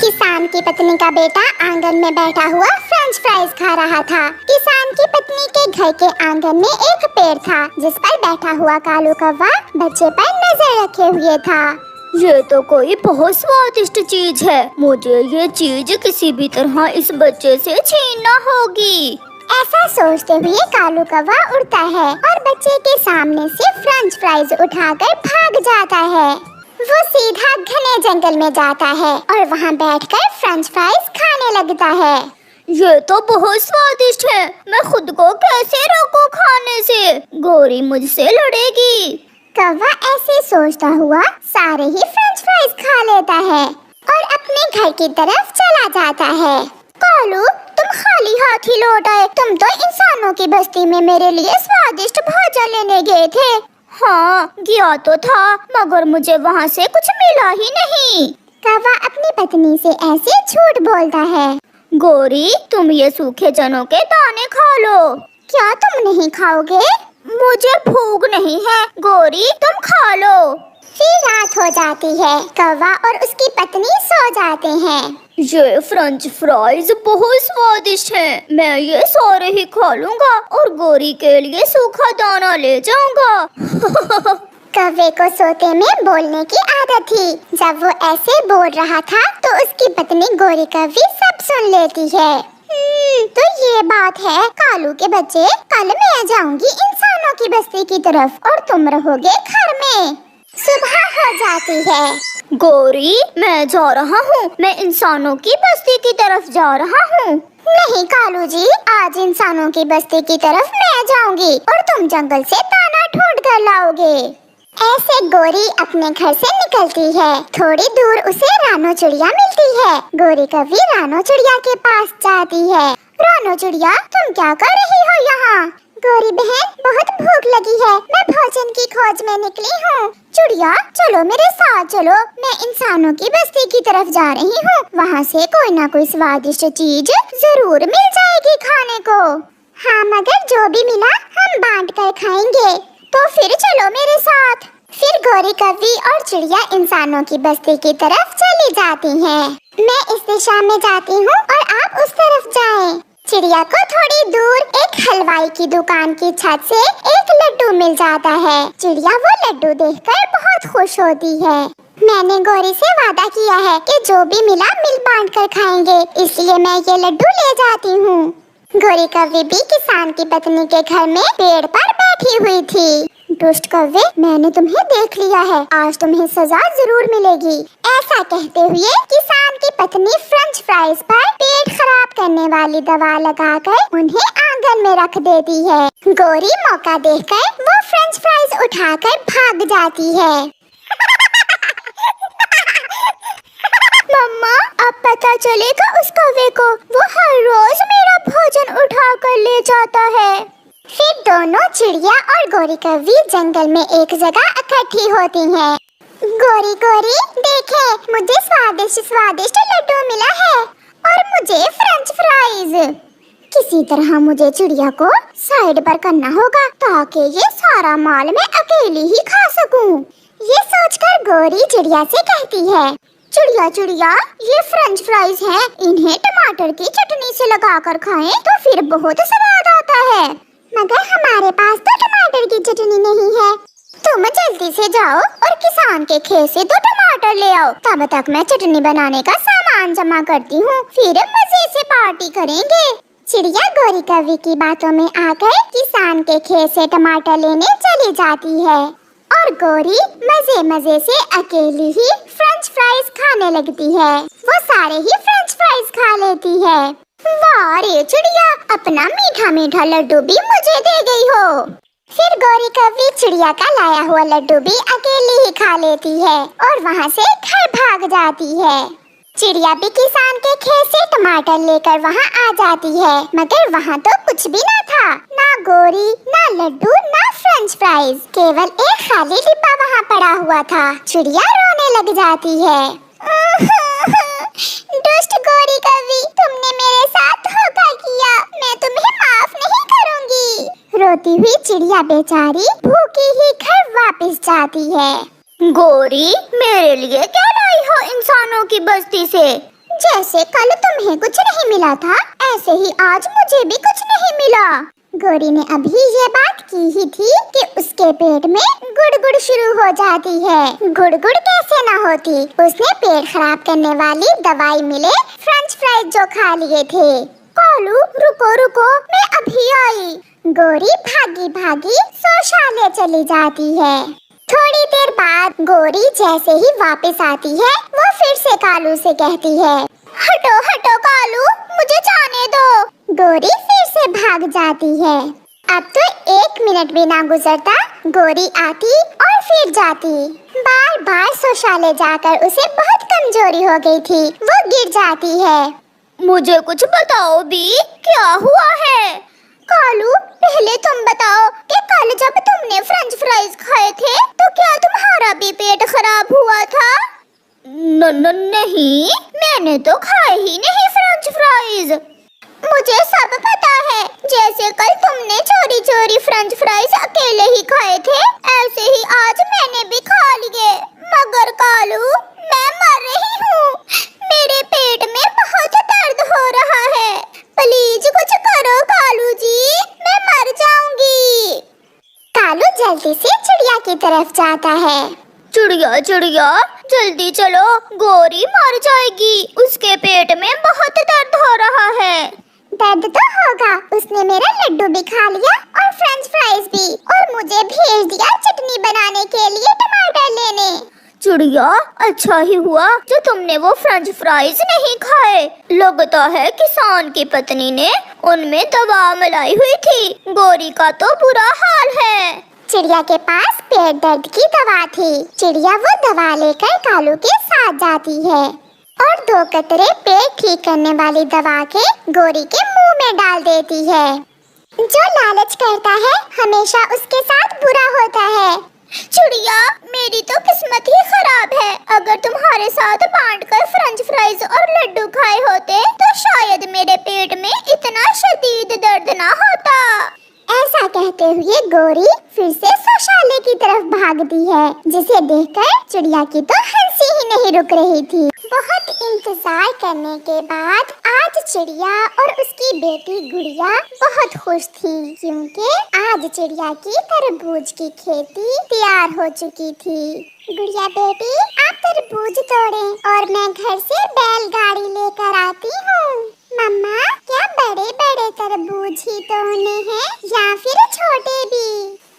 किसान की पत्नी का बेटा आंगन में बैठा हुआ फ्रेंच फ्राइज खा रहा था। किसान की पत्नी के घर के आंगन में एक पेड़ था जिस पर बैठा हुआ कालू कौवा बच्चे पर नजर रखे हुए था। ये तो कोई बहुत स्वादिष्ट चीज है। मुझे ये चीज किसी भी तरह इस बच्चे से छीनना होगी। ऐसा सोचते हुए कालू कौवा उड़ता है और बच्चे के सामने से फ्रेंच फ्राइज उठाकर भाग जाता है। वो सीधा घने जंगल में जाता है और वहाँ बैठकर फ्रेंच फ्राइज खाने लगता है। ये तो बहुत स्वादिष्ट है। मैं खुद को कैसे रोकूं खाने से? गोरी मुझसे लड़ेगी। कौवा ऐसे सोचता हुआ सारे ही फ्रेंच फ्राइज खा लेता है और अपने घर की तरफ चला जाता है। कालू, तुम खाली हाथ ही लौट आए। तुम तो इंसानों की बस्ती में मेरे लिए स्वादिष्ट भोजन लेने गए थे। हाँ, गया तो था, मगर मुझे वहाँ से कुछ मिला ही नहीं। कौवा अपनी पत्नी से ऐसे झूठ बोलता है। गोरी, तुम ये सूखे चनों के दाने खा लो। क्या तुम नहीं खाओगे? मुझे भूख नहीं है। गोरी, तुम खा लो। फिर रात हो जाती है। कौवा और उसकी पत्नी सो जाते हैं। ये फ्रेंच फ्राइज बहुत स्वादिष्ट हैं। मैं ये सारे ही खा लूंगा और गोरी के लिए सूखा दाना ले जाऊंगा। कौवे को सोते में बोलने की आदत थी। जब वो ऐसे बोल रहा था तो उसकी पत्नी गोरी कौवी सब सुन लेती है। तो ये बात है कालू के बच्चे, कल मैं जाऊंगी इंसानों की बस्ती की तरफ और तुम रहोगे घर में। सुबह हो जाती है। गोरी, मैं जा रहा हूँ। मैं इंसानों की बस्ती की तरफ जा रहा हूँ। नहीं कालू जी, आज इंसानों की बस्ती की तरफ मैं जाऊंगी और तुम जंगल से दाना ढूंढ कर लाओगे। ऐसे गोरी अपने घर से निकलती है। थोड़ी दूर उसे रानो चिड़िया मिलती है। गोरी कौवी रानो चिड़िया के पास जाती है। रानो चिड़िया, तुम क्या कर रही हो यहाँ? गोरी बहन, बहुत भूख लगी है। मैं भोजन की खोज में निकली हूँ। चिड़िया, चलो मेरे साथ चलो। मैं इंसानों की बस्ती की तरफ जा रही हूँ। वहाँ से कोई ना कोई स्वादिष्ट चीज जरूर मिल जाएगी खाने को। हाँ, मगर जो भी मिला हम बांट कर खाएंगे। तो फिर चलो मेरे साथ। फिर गोरी कौवी और चिड़िया इंसानों की बस्ती की तरफ चली जाती हैं। मैं इस दिशा में जाती हूँ और आप उस तरफ जाएं। चिड़िया को थोड़ी दूर एक हलवाई की दुकान की छत से एक लड्डू मिल जाता है। चिड़िया वो लड्डू देखकर बहुत खुश होती है। मैंने गोरी से वादा किया है कि जो भी मिला मिल बांट कर खाएंगे, इसलिए मैं ये लड्डू ले जाती हूँ। गोरी कौवी भी किसान की पत्नी के घर में पेड़ पर बैठी हुई थी। दुष्ट कौवे, मैंने तुम्हें देख लिया है। आज तुम्हें सजा जरूर मिलेगी। ऐसा कहते हुए किसान की पत्नी फ्रेंच फ्राइज पर पेट खराब करने वाली दवा लगाकर उन्हें आंगन में रख देती है। गोरी मौका देखकर वो फ्रेंच फ्राइज उठाकर भाग जाती है। मम्मा, अब पता चलेगा उस कौवे को। वो हर रोज मेरा भोजन उठा कर ले जाता है। फिर दोनों चिड़िया और गोरी कौवी जंगल में एक जगह इकट्ठी होती हैं। गोरी गोरी, देखे, मुझे स्वादिष्ट स्वादिष्ट लड्डू मिला है और मुझे फ्रेंच फ्राइज। किसी तरह मुझे चिड़िया को साइड पर करना होगा ताकि ये सारा माल मैं अकेली ही खा सकूं। ये सोचकर गोरी चिड़िया से कहती है, चिड़िया चिड़िया, ये फ्रेंच फ्राइज हैं। इन्हें टमाटर की चटनी से लगाकर खाएं तो फिर बहुत स्वाद आता है। मगर हमारे पास तो टमाटर की चटनी नहीं है। तुम जल्दी से जाओ और किसान के खेत से तो टमाटर ले आओ। तब तक मैं चटनी बनाने का सामान जमा करती हूँ। फिर मजे से पार्टी करेंगे। चिड़िया गोरी कौवी की बातों में आकर किसान के खेत से टमाटर लेने चली जाती है और गोरी मजे मजे से अकेली ही फ्रेंच फ्राइज खाने लगती है। वो सारे ही फ्रेंच फ्राइज खा लेती है। वाह रे चिड़िया, अपना मीठा मीठा लड्डू भी मुझे दे गई हो। फिर गोरी कौवी चिड़िया का लाया हुआ लड्डू भी अकेली ही खा लेती है और वहाँ से घर भाग जाती है। चिड़िया भी किसान के खेत से टमाटर लेकर वहाँ आ जाती है, मगर वहाँ तो कुछ भी ना था। ना गोरी, ना लड्डू, ना फ्रेंच फ्राइज। केवल एक खाली डिब्बा वहाँ पड़ा हुआ था। चिड़िया रोने लग जाती है। दुष्ट गोरी कौवी, तुमने मेरे साथ धोखा किया। मैं तुम्हें माफ नहीं करूँगी। रोती हुई चिड़िया बेचारी भूखी ही घर वापस जाती है। गोरी, मेरे लिए क्या लाई हो इंसानों की बस्ती से? जैसे कल तुम्हें कुछ नहीं मिला था, ऐसे ही आज मुझे भी कुछ नहीं मिला। गौरी ने अभी ये बात की ही थी कि उसके पेट में गुड़गुड़ शुरू हो जाती है। गुड़गुड़ कैसे ना होती, उसने पेट खराब करने वाली दवाई मिले फ्रेंच फ्राइज जो खा लिए थे। कालू रुको रुको, मैं अभी आई। गौरी भागी भागी शौचालय चली जाती है। थोड़ी देर बाद गौरी जैसे ही वापस आती है, वो फिर से कालू से कहती है, हटो हटो कालू, मुझे जाने दो। गौरी फिर से भाग जाती है। अब तो 1 मिनट भी ना गुजरता, गौरी आती और फिर जाती। बार बार शौचालय जाकर उसे बहुत कमजोरी हो गई थी, वो गिर जाती है। मुझे कुछ बताओ बी, क्या हुआ है? कालू, पहले तुम बताओ कि कल जब तुमने फ्रेंच फ्राइज खाए थे तो क्या तुम्हारा भी पेट खराब हुआ था? नहीं, मैंने तो खाए ही नहीं फ्रेंच फ्राइज। मुझे सब पता है, जैसे कल तुमने चोरी चोरी फ्रेंच फ्राइज अकेले ही खाए थे, ऐसे ही आज मैंने भी खा लिए। मगर कालू, मैं मर रही हूँ, मेरे पेट में बहुत दर्द हो रहा है, प्लीज कुछ करो कालू जी, मैं मर जाऊंगी। कालू जल्दी से चिड़िया की तरफ जाता है। चिड़िया चिड़िया, जल्दी चलो, गौरी मर जाएगी, उसके पेट में बहुत दर्द हो रहा है। दर्द तो होगा, उसने मेरा लड्डू भी खा लिया और फ्रेंच फ्राइज भी, और मुझे भेज दिया चटनी बनाने के लिए टमाटर लेने। चिड़िया, अच्छा ही हुआ जो तुमने वो फ्रेंच फ्राइज नहीं खाए। लगता है किसान की पत्नी ने उनमें दवा मिलाई हुई थी। गौरी का तो बुरा हाल है। चिड़िया के पास पेट दर्द की दवा थी। चिड़िया वो दवा लेकर कालू के साथ जाती है और 2 कतरे पेट ठीक करने वाली दवा के गौरी के मुंह में डाल देती है। जो लालच करता है हमेशा उसके साथ बुरा होता है। चिड़िया, मेरी तो किस्मत ही खराब है, अगर तुम्हारे साथ बांटकर फ्रेंच फ्राइज और लड्डू खाए होते तो शायद मेरे पेट में इतना शदीद दर्द ना होता। ऐसा कहते हुए गौरी फिर से शौचालय की तरफ भागती है, जिसे देखकर चिड़िया की तो हंसी ही नहीं रुक रही थी। बहुत इंतजार करने के बाद आज चिड़िया और उसकी बेटी गुड़िया बहुत खुश थी, क्योंकि आज चिड़िया की तरबूज की खेती तैयार हो चुकी थी। गुड़िया बेटी, आप तरबूज तोड़ें और मैं घर से बैलगाड़ी लेकर आती हूँ। मम्मा, क्या बड़े बड़े तरबूज ही तोड़ने हैं या फिर छोटे भी?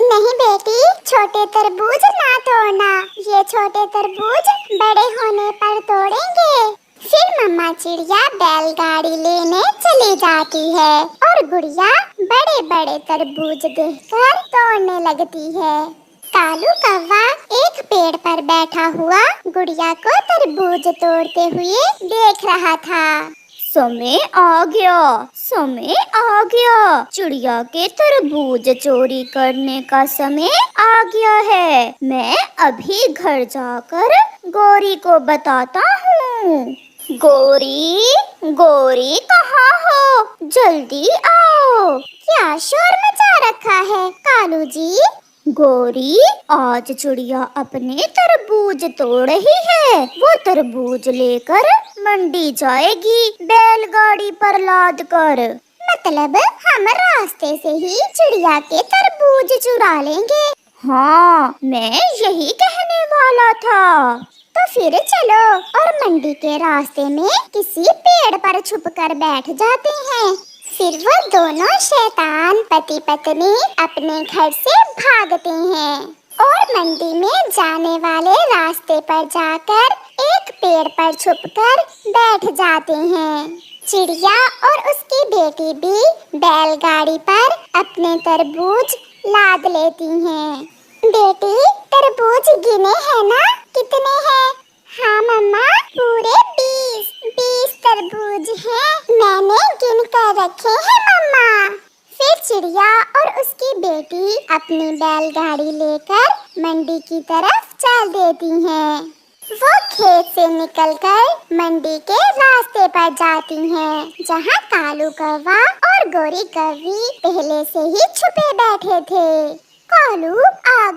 नहीं बेटी, छोटे तरबूज ना तोड़ना, ये छोटे तरबूज बड़े होने पर तोड़ेंगे। फिर मम्मा चिड़िया बैलगाड़ी लेने चली जाती है और गुड़िया बड़े बड़े तरबूज देखकर तोड़ने लगती है। कालू कौवा एक पेड़ पर बैठा हुआ गुड़िया को तरबूज तोड़ते हुए देख रहा था। समय आ गया, समय आ गया, चिड़िया के तरबूज चोरी करने का समय आ गया है। मैं अभी घर जाकर गौरी को बताता हूँ। गौरी, गौरी कहाँ हो? जल्दी आओ। क्या शोर मचा रखा है कालू जी? गौरी, आज चिड़िया अपने तरबूज तोड़ रही है। वो तरबूज लेकर मंडी जाएगी बैलगाड़ी पर लाद कर। मतलब हम रास्ते से ही चिड़िया के तरबूज चुरा लेंगे? हाँ, मैं यही कहने वाला था। तो फिर चलो और मंडी के रास्ते में किसी पेड़ पर छुपकर बैठ जाते हैं। फिर वो दोनों शैतान पति पत्नी अपने घर से भागते हैं और मंडी में जाने वाले रास्ते पर जाकर एक पेड़ पर छुपकर बैठ जाते हैं। चिड़िया और उसकी बेटी भी बैलगाड़ी पर अपने तरबूज लाद लेती हैं। बेटी, तरबूज गिने हैं ना? कितने हैं? हाँ मम्मा, पूरे 20 तरबूज हैं, मैंने गिन कर रखे हैं मम्मा। फिर चिड़िया और उसकी बेटी अपनी बैलगाड़ी लेकर मंडी की तरफ चल देती हैं। वो खेत से निकलकर मंडी के रास्ते पर जाती हैं, जहाँ कालू कौवा और गौरी कौवी पहले से ही छुपे बैठे थे। कालू, आ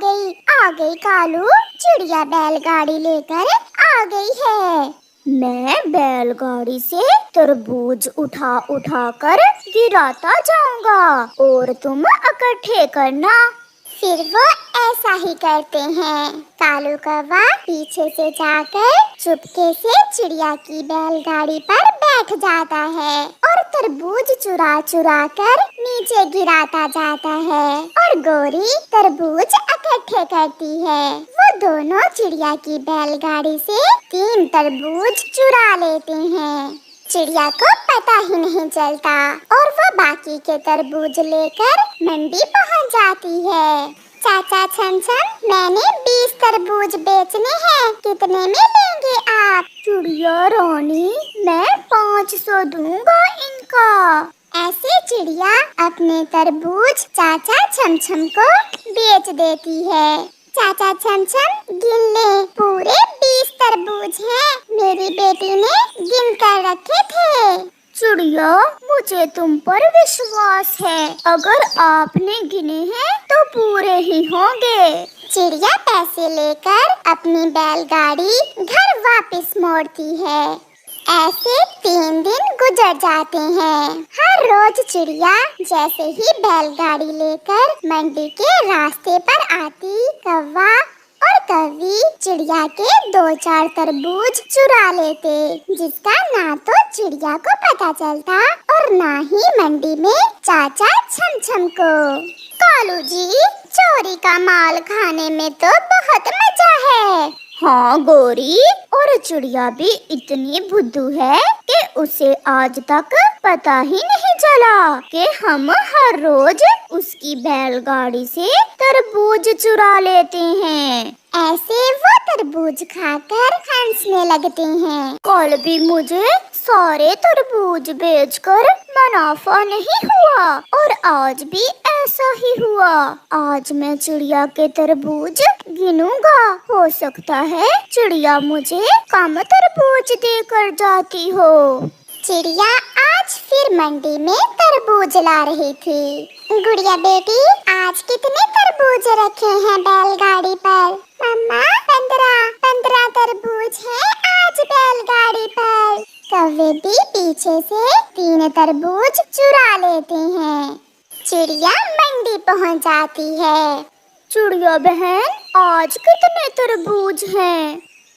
गई कालू, चिड़िया बैलगाड़ी लेकर आ गई है। मैं बैलगाड़ी से तरबूज उठा उठा कर गिराता जाऊंगा और तुम इकट्ठे करना। फिर वो ऐसा ही करते हैं। कालू कौवा पीछे से जाकर चुपके से चिड़िया की बैलगाड़ी पर बैठ जाता है और तरबूज चुरा चुरा कर नीचे गिराता जाता है और गोरी तरबूज इकट्ठे करती है। वो दोनों चिड़िया की बैलगाड़ी से 3 तरबूज चुरा लेते हैं। चिड़िया को पता ही नहीं चलता और वो बाकी के तरबूज लेकर मंडी पहुंच जाती है। चाचा छम छम, मैंने 20 तरबूज बेचने हैं, कितने में लेंगे आप? चिड़िया रानी, मैं 500 दूंगा इनका। ऐसे चिड़िया अपने तरबूज चाचा छम छम को बेच देती है। चाचा छम छम, गिन ले, पूरे 20 तरबूज हैं, मेरी बेटी ने गिन कर रखे थे। चिड़िया, मुझे तुम पर विश्वास है, अगर आपने गिने हैं तो पूरे ही होंगे। चिड़िया पैसे लेकर अपनी बैलगाड़ी घर वापस मोड़ती है। ऐसे 3 दिन गुजर जाते हैं। हर रोज चिड़िया जैसे ही बैलगाड़ी लेकर मंडी के रास्ते पर आती, कौवा और कौवी चिड़िया के 2-4 तरबूज चुरा लेते, जिसका ना तो चिड़िया को पता चलता और ना ही मंडी में चाचा छम छम को। कालू जी, चोरी का माल खाने में तो बहुत मजा है। हाँ गोरी, और चिड़िया भी इतनी बुद्धू है कि उसे आज तक पता ही नहीं चला कि हम हर रोज उसकी बैलगाड़ी से तरबूज चुरा लेते हैं। ऐसे वो तरबूज खाकर हंसने लगते हैं। कल भी मुझे सारे तरबूज बेचकर मुनाफा नहीं हुआ और आज भी ऐसा ही हुआ। आज मैं चिड़िया के तरबूज गिनूंगा, हो सकता है चिड़िया मुझे कम तरबूज देकर जाती हो। चिड़िया आज फिर मंडी में तरबूज ला रही थी। गुड़िया बेटी, आज कितने तरबूज रखे हैं बैलगाड़ी पर? मम्मा, 15 तरबूज हैं आज बैलगाड़ी पर। कौवे भी पीछे से 3 तरबूज चुरा लेते हैं। चिड़िया मंडी पहुंच जाती है। चिड़िया बहन, आज कितने तरबूज हैं?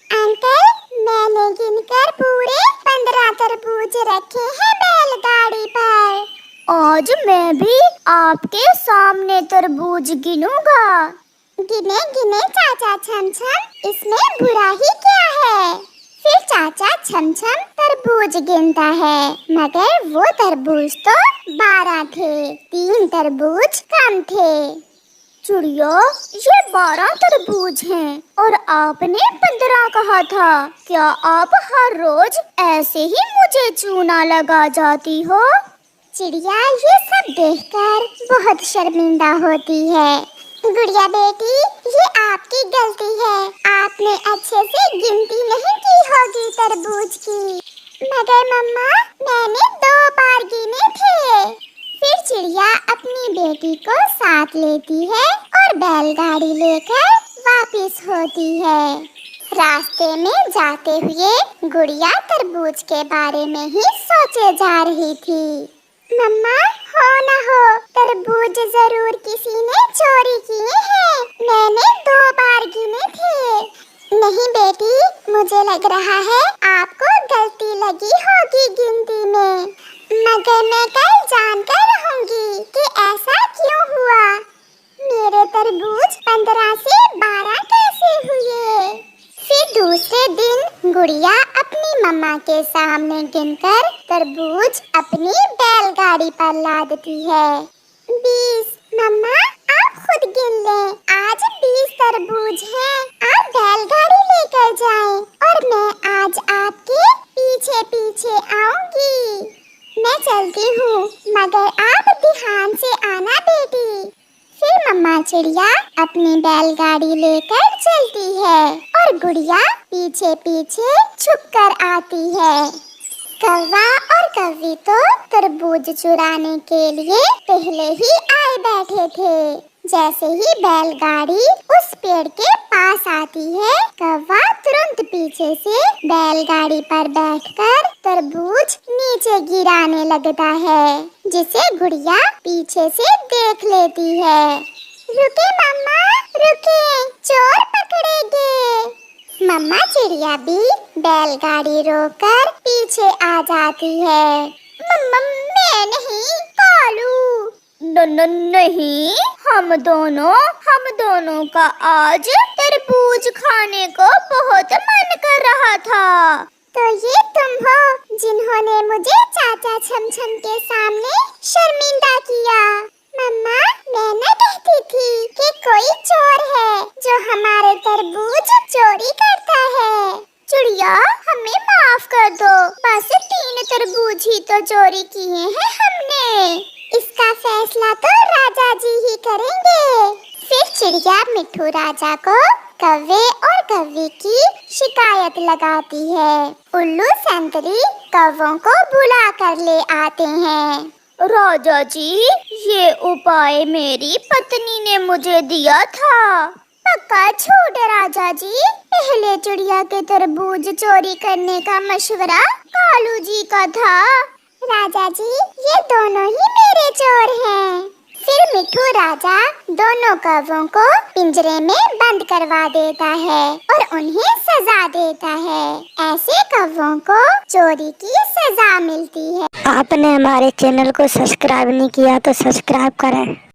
अंकल, मैंने गिनकर पूरे 15 तरबूज रखे हैं बैलगाड़ी पर। आज मैं भी आपके सामने तरबूज गिनूंगा। गिने गिने चाचा छम छम, इसमें बुरा ही क्या है? फिर चाचा छम छम तरबूज गिनता है, मगर वो तरबूज तो 12 थे, 3 तरबूज कम थे। चिड़िया, ये 12 तरबूज हैं और आपने 15 कहा था। क्या आप हर रोज ऐसे ही मुझे चूना लगा जाती हो? चिड़िया ये सब देखकर बहुत शर्मिंदा होती है। गुड़िया बेटी, ये आपकी गलती है, आपने अच्छे से गिनती नहीं की होगी तरबूज की। मगर मम्मा, मैंने 2 बार गिने थे। फिर चिड़िया अपनी बेटी को साथ लेती है और बैलगाड़ी लेकर वापस होती है। रास्ते में जाते हुए गुड़िया तरबूज के बारे में ही सोचे जा रही थी। मम्मा, हो ना हो तरबूज जरूर किसी ने चोरी किए हैं, मैंने 2 बार गिने थे। नहीं बेटी, मुझे लग रहा है आपको गलती लगी होगी गिनती में, मगर मैं कल जानकर रहूंगी कि ऐसा क्यों हुआ। मेरे तरबूज 15 से 12 कैसे हुए? फिर दूसरे दिन गुड़िया अपनी मम्मा के सामने गिनकर तरबूज अपनी बैलगाड़ी पर लादती है। 20। मम्मा, आप खुद गिन लें, आज 20 तरबूज हैं, आप बैलगाड़ी लेकर जाएं और मैं आज आपके पीछे पीछे आऊंगी। मैं चलती हूँ, मगर आप ध्यान से आना बेटी। फिर मम्मा चिड़िया अपनी बैलगाड़ी लेकर चलती है और गुड़िया पीछे पीछे छुपकर आती है। कौवा और कौवी तो तरबूज चुराने के लिए पहले ही आए बैठे थे। जैसे ही बैलगाड़ी उस पेड़ के पास आती है, कौवा तुरंत पीछे से बैलगाड़ी पर बैठकर तरबूज नीचे गिराने लगता है, जिसे गुड़िया पीछे से देख लेती है। रुके मम्मा, रुके, चोर पकड़ेंगे। मम्मा चिड़िया भी बैलगाड़ी रोककर पीछे आ जाती है। मम्मा मैं नहीं, कालू। नहीं, हम दोनों का आज तरबूज खाने को बहुत मन कर रहा था। तो ये तुम हो जिन्होंने मुझे चाचा छमछम के सामने शर्मिंदा किया। मम्मा मैं न कहती थी कि कोई चोर है जो हमारे तरबूज चोरी करता है। चिड़िया हमें माफ कर दो, बस 3 तरबूज ही तो चोरी किए हैं हमने। इसका फैसला तो राजा जी ही करेंगे। फिर चिड़िया मिट्ठू राजा को कौवे और कौवी की शिकायत लगाती है। उल्लू संतरी कौवों को बुला कर ले आते हैं। राजा जी, ये उपाय मेरी पत्नी ने मुझे दिया था। पक्का झूठ राजा जी, पहले चिड़िया के तरबूज चोरी करने का मशवरा कालू जी का था। राजा जी ये दोनों ही मेरे चोर हैं। फिर मिट्ठू राजा दोनों कौवों को पिंजरे में बंद करवा देता है और उन्हें सजा देता है। ऐसे कौवों को चोरी की सजा मिलती है। आपने हमारे चैनल को सब्सक्राइब नहीं किया तो सब्सक्राइब करें।